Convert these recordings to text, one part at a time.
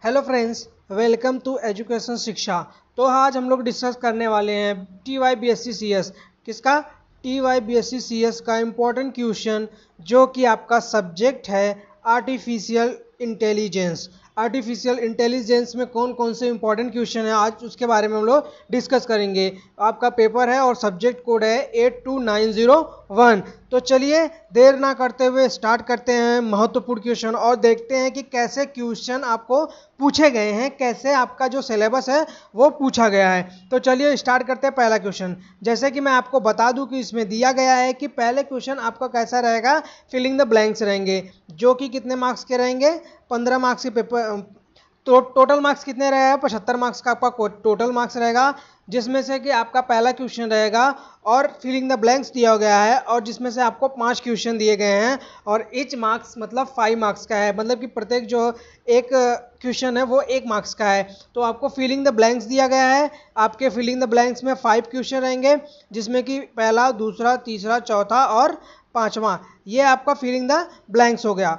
Hello friends, welcome to education शिक्षा। तो आज हम लोग डिस्कस करने वाले हैं TYBSc-CS किसका TYBSc-CS का इम्पोर्टेंट क्वेश्चन जो कि आपका सब्जेक्ट है आर्टिफिशियल इंटेलिजेंस। आर्टिफिशियल इंटेलिजेंस में कौन कौन से इंपॉर्टेंट क्वेश्चन है आज उसके बारे में हम लोग डिस्कस करेंगे। आपका पेपर है और सब्जेक्ट कोड है 82901। तो चलिए देर ना करते हुए स्टार्ट करते हैं महत्वपूर्ण क्वेश्चन और देखते हैं कि कैसे क्वेश्चन आपको पूछे गए हैं, कैसे आपका जो सिलेबस है वो पूछा गया है। तो चलिए स्टार्ट करते हैं पहला क्वेश्चन। जैसे कि मैं आपको बता दूं कि इसमें दिया गया है कि पहले क्वेश्चन आपका कैसा रहेगा, फिलिंग द ब्लैंक्स रहेंगे जो कि कितने मार्क्स के रहेंगे, 15 मार्क्स के पेपर। तो टोटल मार्क्स कितने रहेगा, 75 मार्क्स का आपका टोटल मार्क्स रहेगा, जिसमें से कि आपका पहला क्वेश्चन रहेगा और फिलिंग द ब्लैंक्स दिया गया है और जिसमें से आपको 5 क्वेश्चन दिए गए हैं और ईच मार्क्स मतलब 5 मार्क्स का है, मतलब कि प्रत्येक जो एक क्वेश्चन है वो 1 मार्क्स का है। तो आपको फिलिंग द ब्लैंक्स दिया गया है। आपके फिलिंग द ब्लैंक्स में 5 क्वेश्चन रहेंगे जिसमें कि पहला, दूसरा, तीसरा, चौथा और पाँचवा, ये आपका फिलिंग द ब्लैंक्स हो गया।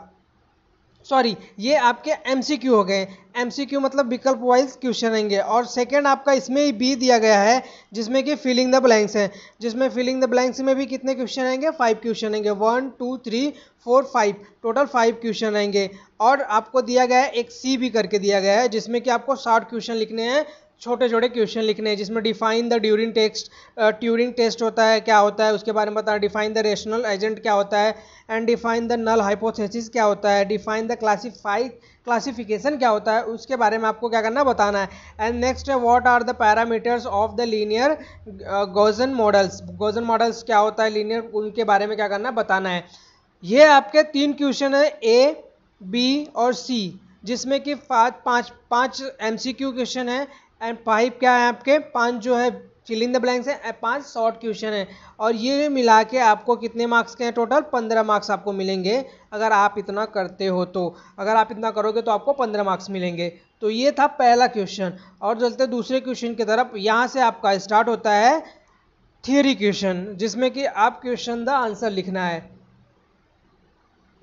सॉरी, ये आपके एमसीक्यू हो गए। एमसीक्यू मतलब विकल्प वाइज क्वेश्चन रहेंगे। और सेकंड आपका इसमें ही बी दिया गया है जिसमें कि फिलिंग द ब्लैंक्स है, जिसमें फिलिंग द ब्लैंक्स में भी कितने क्वेश्चन रहेंगे, 5 क्वेश्चन रहेंगे। 1 2 3 4 5, टोटल 5 क्वेश्चन रहेंगे। और आपको दिया गया है एक सी भी करके दिया गया है जिसमें कि आपको 60 क्वेश्चन लिखने हैं, छोटे छोटे क्वेश्चन लिखने हैं, जिसमें डिफाइन द ट्यूरिंग टेस्ट होता है, क्या होता है उसके बारे में बताना, डिफाइन द रेशनल एजेंट क्या होता है, and define the null hypothesis क्या होता है, डिफाइन द क्लासिफिकेशन क्या होता है, उसके बारे में आपको क्या करना बताना है। एंड नेक्स्ट है what are the parameters of the linear Gaussian models. Gaussian models क्या होता है, लीनियर, उनके बारे में क्या करना बताना है। ये आपके 3 क्वेश्चन है, ए, बी और सी, जिसमें कि पाँच MCQ क्वेश्चन है एंड 5 क्या है आपके, 5 जो है फिलिंग द ब्लैंक्स है, 5 शॉर्ट क्वेश्चन है। और ये मिला के आपको कितने मार्क्स के हैं, टोटल 15 मार्क्स आपको मिलेंगे अगर आप इतना करते हो। तो अगर आप इतना करोगे तो आपको 15 मार्क्स मिलेंगे। तो ये था पहला क्वेश्चन। और चलते दूसरे क्वेश्चन की तरफ। यहाँ से आपका स्टार्ट होता है थियरी क्वेश्चन, जिसमें कि आप क्वेश्चन द आंसर लिखना है,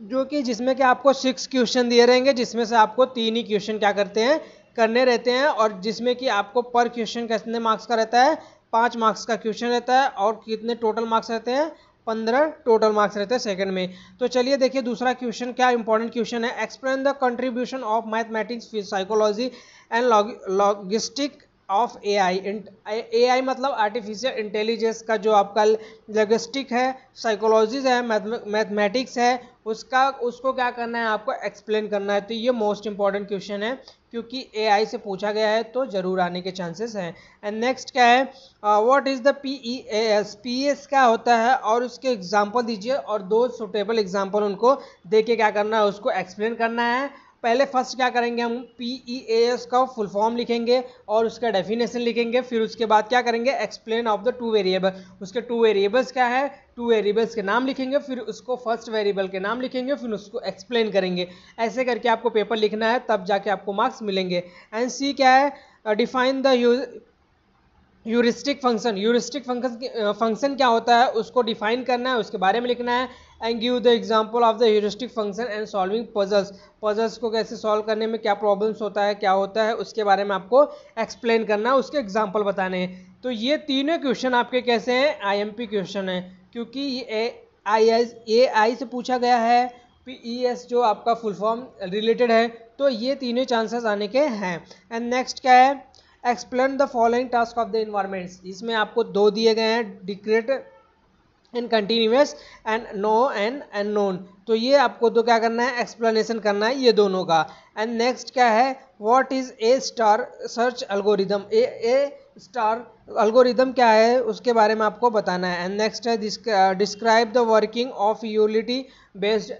जो कि जिसमें कि आपको 6 क्वेश्चन दिए रहेंगे, जिसमें से आपको 3 ही क्वेश्चन क्या करते हैं, करने रहते हैं। और जिसमें कि आपको पर क्वेश्चन कितने मार्क्स का रहता है, 5 मार्क्स का क्वेश्चन रहता है। और कितने टोटल मार्क्स रहते हैं, 15 टोटल मार्क्स रहते हैं सेकंड में। तो चलिए देखिए दूसरा क्वेश्चन क्या इंपॉर्टेंट क्वेश्चन है। Explain the contribution of mathematics, psychology and logistic of AI मतलब आर्टिफिशियल इंटेलिजेंस का जो आपका लॉजिस्टिक है, साइकोलॉजी है, मैथमेटिक्स है, उसको क्या करना है, आपको एक्सप्लेन करना है। तो ये मोस्ट इंपॉर्टेंट क्वेश्चन है क्योंकि AI से पूछा गया है तो जरूर आने के चांसेस हैं। एंड नेक्स्ट क्या है, व्हाट इज द PES क्या होता है और उसके एग्जांपल दीजिए और 2 सुटेबल एग्जांपल उनको देके क्या करना है, उसको एक्सप्लेन करना है। पहले फर्स्ट क्या करेंगे, हम PEAS का फुल फॉर्म लिखेंगे और उसका डेफिनेशन लिखेंगे। फिर उसके बाद क्या करेंगे, एक्सप्लेन ऑफ द 2 वेरिएबल। उसके 2 वेरिएबल्स क्या है, 2 वेरिएबल्स के नाम लिखेंगे, फिर उसको फर्स्ट वेरिएबल के नाम लिखेंगे, फिर उसको एक्सप्लेन करेंगे। ऐसे करके आपको पेपर लिखना है, तब जाके आपको मार्क्स मिलेंगे। एंड सी क्या है, डिफाइन द यूरिस्टिक फंक्शन क्या होता है उसको डिफाइन करना है, उसके बारे में लिखना है। And give the example of the heuristic function and solving puzzles को कैसे सॉल्व करने में क्या प्रॉब्लम्स होता है, क्या होता है, उसके बारे में आपको एक्सप्लेन करना है, उसके एग्जांपल बताने हैं। तो ये तीनों क्वेश्चन आपके कैसे हैं, IMP क्वेश्चन है, क्योंकि ये AI से पूछा गया है। PES जो आपका फुल फॉर्म रिलेटेड है, तो ये तीनों चांसेस आने के हैं। एंड नेक्स्ट क्या है, explain the following task of the environments. इसमें आपको 2 दिए गए हैं, discrete and continuous and no and unknown. तो ये आपको तो क्या करना है, एक्सप्लेनेशन करना है ये दोनों का। एंड नेक्स्ट क्या है, what is a star search algorithm. A star algorithm क्या है उसके बारे में आपको बताना है। एंड नेक्स्ट है describe the working of utility based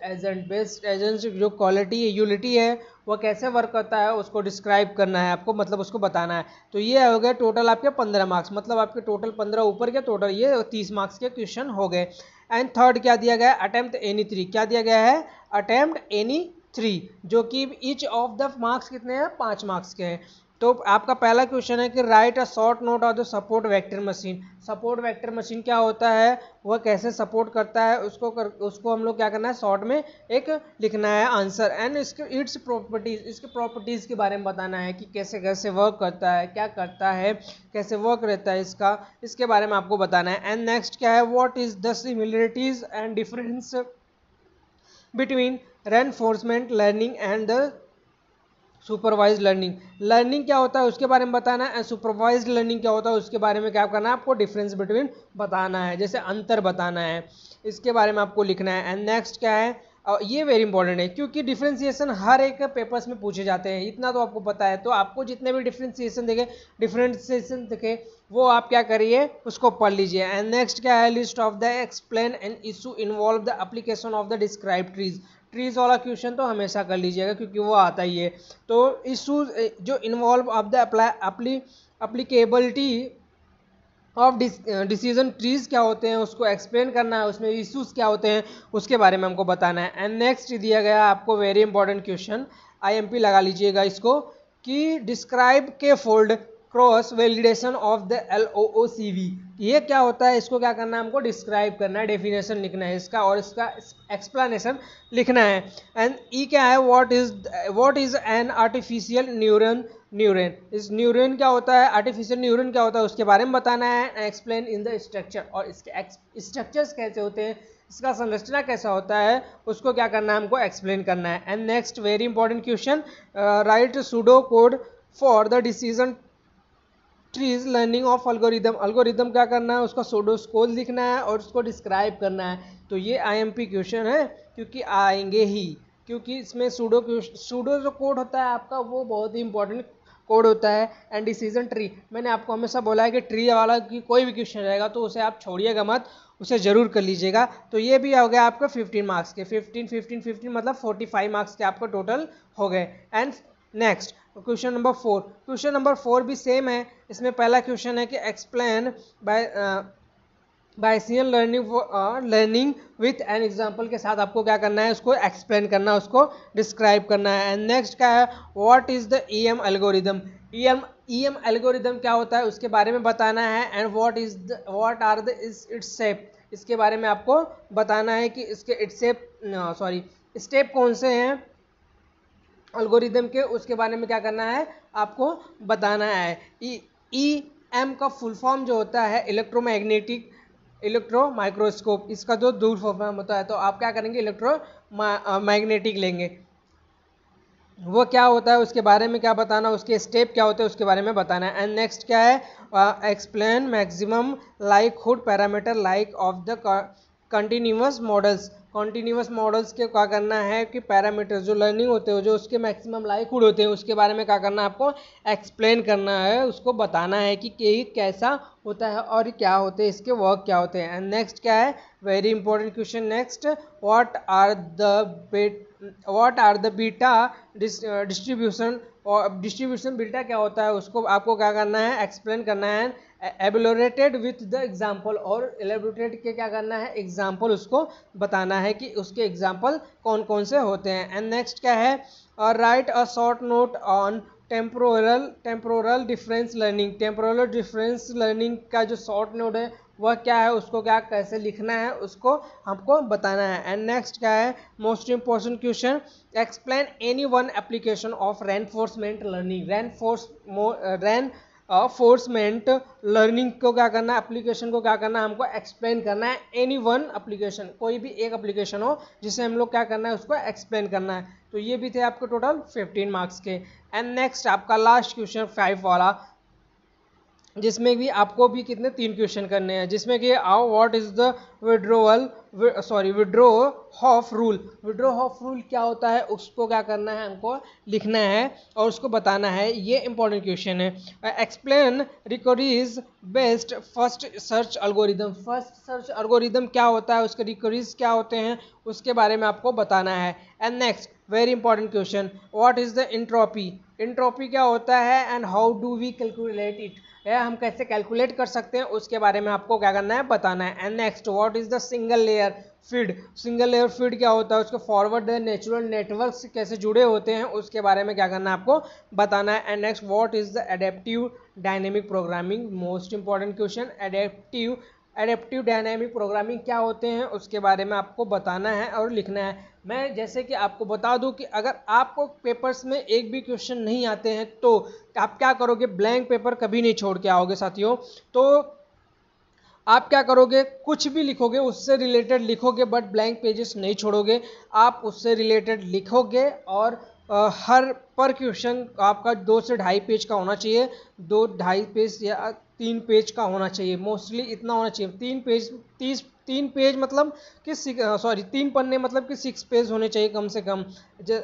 agent जो क्वालिटी यूटिलिटी है वो कैसे वर्क करता है उसको डिस्क्राइब करना है आपको, मतलब उसको बताना है। तो ये हो गए टोटल आपके 15 मार्क्स, मतलब आपके टोटल 15 ऊपर के टोटल ये 30 मार्क्स के क्वेश्चन हो गए। एंड थर्ड क्या दिया गया है, अटेम्प्ट एनी 3। क्या दिया गया है, अटेम्प्ट एनी 3, जो कि ईच ऑफ द मार्क्स कितने हैं, 5 मार्क्स के हैं। तो आपका पहला क्वेश्चन है कि right a short note of the support vector machine. Support vector machine क्या होता है, वह कैसे सपोर्ट करता है, उसको हम लोग क्या करना है, शॉर्ट में एक लिखना है आंसर। एंड इसके इट्स प्रॉपर्टीज, इसके प्रॉपर्टीज के बारे में बताना है कि कैसे कैसे वर्क करता है, क्या करता है, कैसे वर्क रहता है इसका, इसके बारे में आपको बताना है। एंड नेक्स्ट क्या है, what is the similarities and difference between reinforcement learning and the supervise learning. Learning क्या होता है उसके बारे में बताना है, सुपरवाइज लर्निंग क्या होता है उसके बारे में क्या करना है, आपको डिफरेंस बिटवीन बताना है, जैसे अंतर बताना है, इसके बारे में आपको लिखना है। एंड नेक्स्ट क्या है, ये वेरी इंपॉर्टेंट है क्योंकि डिफ्रेंसिएशन हर एक पेपर्स में पूछे जाते हैं, इतना तो आपको पता है। तो आपको जितने भी डिफ्रेंसिएशन दिखे वो आप क्या करिए, उसको पढ़ लीजिए। एंड नेक्स्ट क्या है, list of the explain and issue involve the application of the describe trees. Trees वाला क्वेश्चन तो हमेशा कर लीजिएगा क्योंकि वो आता ही है। तो इशूज जो involve of the applicability of decision trees क्या होते हैं उसको एक्सप्लेन करना है, उसमें इश्यूज क्या होते हैं उसके बारे में हमको बताना है। एंड नेक्स्ट दिया गया आपको वेरी इंपॉर्टेंट क्वेश्चन, आईएमपी लगा लीजिएगा इसको, कि डिस्क्राइब के fold cross validation of the LOOCV। ये क्या होता है, इसको क्या करना है, हमको डिस्क्राइब करना है, डेफिनेशन लिखना है इसका और इसका एक्सप्लेनेशन लिखना है। एंड ई क्या है, what is an artificial neuron. इस न्यूरन क्या होता है, आर्टिफिशियल न्यूरन क्या होता है उसके बारे में बताना है। एक्सप्लेन इन द स्ट्रक्चर, और इसके स्ट्रक्चर्स कैसे होते हैं, इसका संरचना कैसा होता है, उसको क्या करना है, हमको एक्सप्लेन करना है। And next very important question, right pseudo code for the decision trees learning of algorithm. Algorithm क्या करना है, उसका सोडोस कोड लिखना है और उसको डिस्क्राइब करना है। तो ये आईएमपी क्वेश्चन है क्योंकि आएंगे ही, क्योंकि इसमें सूडो जो कोड होता है आपका वो बहुत ही इंपॉर्टेंट कोड होता है। एंड डिसीजन ट्री, मैंने आपको हमेशा बोला है कि ट्री वाला की कोई भी क्वेश्चन रहेगा तो उसे आप छोड़िएगा मत, उसे ज़रूर कर लीजिएगा। तो ये भी हो गया आपका 15 मार्क्स के, 15 मतलब 45 मार्क्स के आपको टोटल हो गए। And next question number 4, question number 4 भी सेम है। इसमें पहला क्वेश्चन है कि explain Bayesian learning with an example के साथ आपको क्या करना है, उसको एक्सप्लेन करना है, उसको डिस्क्राइब करना है। एंड नेक्स्ट क्या है, what is the EM algorithm. EM algorithm क्या होता है उसके बारे में बताना है। And what are the its step, इसके बारे में आपको बताना है कि इसके स्टेप कौन से हैं एल्गोरिदम के, उसके बारे में क्या करना है, आपको बताना है। EM का फुल फॉर्म जो होता है इलेक्ट्रो माइक्रोस्कोप, इसका जो दूर फॉर्म होता है, तो आप क्या करेंगे, इलेक्ट्रो मैग्नेटिक लेंगे, वो क्या होता है उसके बारे में क्या बताना, उसके स्टेप क्या होते हैं उसके बारे में बताना है। एंड नेक्स्ट क्या है, explain maximum likelihood parameter like of the continuous models के क्या करना है कि पैरामीटर जो लर्निंग होते हैं, जो उसके मैक्सिमम लाइकहुड होते हैं, उसके बारे में क्या करना है, आपको एक्सप्लेन करना है, उसको बताना है कि कैसा होता है और क्या होते हैं, इसके वर्क क्या होते हैं। एंड नेक्स्ट क्या है, very important question next, what are the beta distribution, और डिस्ट्रीब्यूशन बीटा क्या होता है उसको आपको क्या करना है, एक्सप्लेन करना है। एबोलोरेटेड विथ द एग्जाम्पल, और एलेबोरेटेड के क्या करना है, एग्जाम्पल उसको बताना है कि उसके एग्जाम्पल कौन कौन से होते हैं। एंड नेक्स्ट क्या है, right a short note on temporal difference learning का जो शॉर्ट नोट है वह क्या है, उसको क्या कैसे लिखना है उसको हमको बताना है। एंड नेक्स्ट क्या है, most important question, explain any one application of reinforcement learning. Reinforcement learning को क्या करना है, एप्लीकेशन को क्या करना है, हमको एक्सप्लेन करना है। एनी वन एप्लीकेशन, कोई भी एक एप्लीकेशन हो जिसे हम लोग क्या करना है, उसको एक्सप्लेन करना है। तो ये भी थे आपके टोटल 15 मार्क्स के। एंड नेक्स्ट आपका लास्ट क्वेश्चन 5 वाला, जिसमें भी आपको भी कितने 3 क्वेश्चन करने हैं, जिसमें कि what is the withdraw of rule क्या होता है उसको क्या करना है, हमको लिखना है और उसको बताना है। ये इंपॉर्टेंट क्वेश्चन है। Explain recoveries based first search algorithm क्या होता है, उसके रिकवरीज क्या होते हैं उसके बारे में आपको बताना है। And next very important question, what is the entropy क्या होता है and how do we calculate it. या हम कैसे कैलकुलेट कर सकते हैं उसके बारे में आपको क्या करना है, बताना है। And next, what is the single layer feed. Single layer feed क्या होता है, उसके फॉरवर्ड नेचुरल नेटवर्क से कैसे जुड़े होते हैं उसके बारे में क्या करना है, आपको बताना है। And next, what is the adaptive dynamic programming. Most important question, adaptive dynamic programming क्या होते हैं उसके बारे में आपको बताना है और लिखना है। मैं जैसे कि आपको बता दूं कि अगर आपको पेपर्स में एक भी क्वेश्चन नहीं आते हैं तो आप क्या करोगे, ब्लैंक पेपर कभी नहीं छोड़ के आओगे साथियों। तो आप क्या करोगे, कुछ भी लिखोगे उससे रिलेटेड लिखोगे, बट ब्लैंक पेजेस नहीं छोड़ोगे, आप उससे रिलेटेड लिखोगे। और हर पर क्वेश्चन आपका 2 से 2.5 पेज का होना चाहिए, 2-2.5 पेज या 3 पेज का होना चाहिए, मोस्टली इतना होना चाहिए। 3 पेज मतलब कि 3 पन्ने मतलब कि 6 पेज होने चाहिए कम से कम,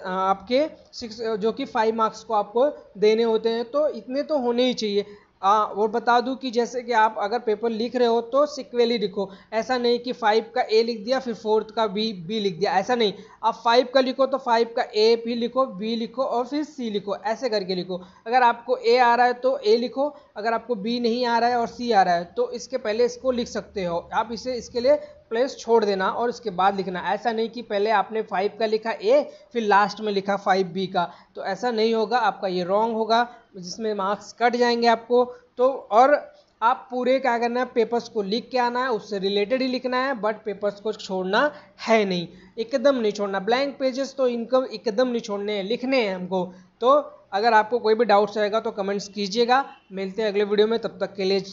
आपके 6 जो कि 5 मार्क्स को आपको देने होते हैं, तो इतने तो होने ही चाहिए। और बता दूं कि जैसे कि आप अगर पेपर लिख रहे हो तो सिक्वेली लिखो, ऐसा नहीं कि 5 का ए लिख दिया फिर 4th का बी लिख दिया, ऐसा नहीं। आप 5 का लिखो तो 5 का ए भी लिखो, बी लिखो और फिर सी लिखो, ऐसे करके लिखो। अगर आपको ए आ रहा है तो ए लिखो, अगर आपको बी नहीं आ रहा है और सी आ रहा है तो इसके पहले इसको लिख सकते हो आप, इसे इसके लिए प्लेस छोड़ देना और उसके बाद लिखना। ऐसा नहीं कि पहले आपने 5 का लिखा ए फिर लास्ट में लिखा 5B का, तो ऐसा नहीं होगा, आपका ये रॉन्ग होगा, जिसमें मार्क्स कट जाएंगे आपको। तो और आप पूरे क्या करना है, पेपर्स को लिख के आना है, उससे रिलेटेड ही लिखना है, बट पेपर्स को छोड़ना है नहीं, एकदम नहीं छोड़ना। ब्लैंक पेजेस तो इनको एकदम नहीं छोड़ने हैं, लिखने हैं हमको। तो अगर आपको कोई भी डाउट्स रहेगा तो कमेंट्स कीजिएगा। मिलते हैं अगले वीडियो में, तब तक के लिए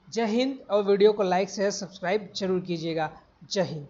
जय हिंद। और वीडियो को लाइक शेयर सब्सक्राइब जरूर कीजिएगा। जय हिंद।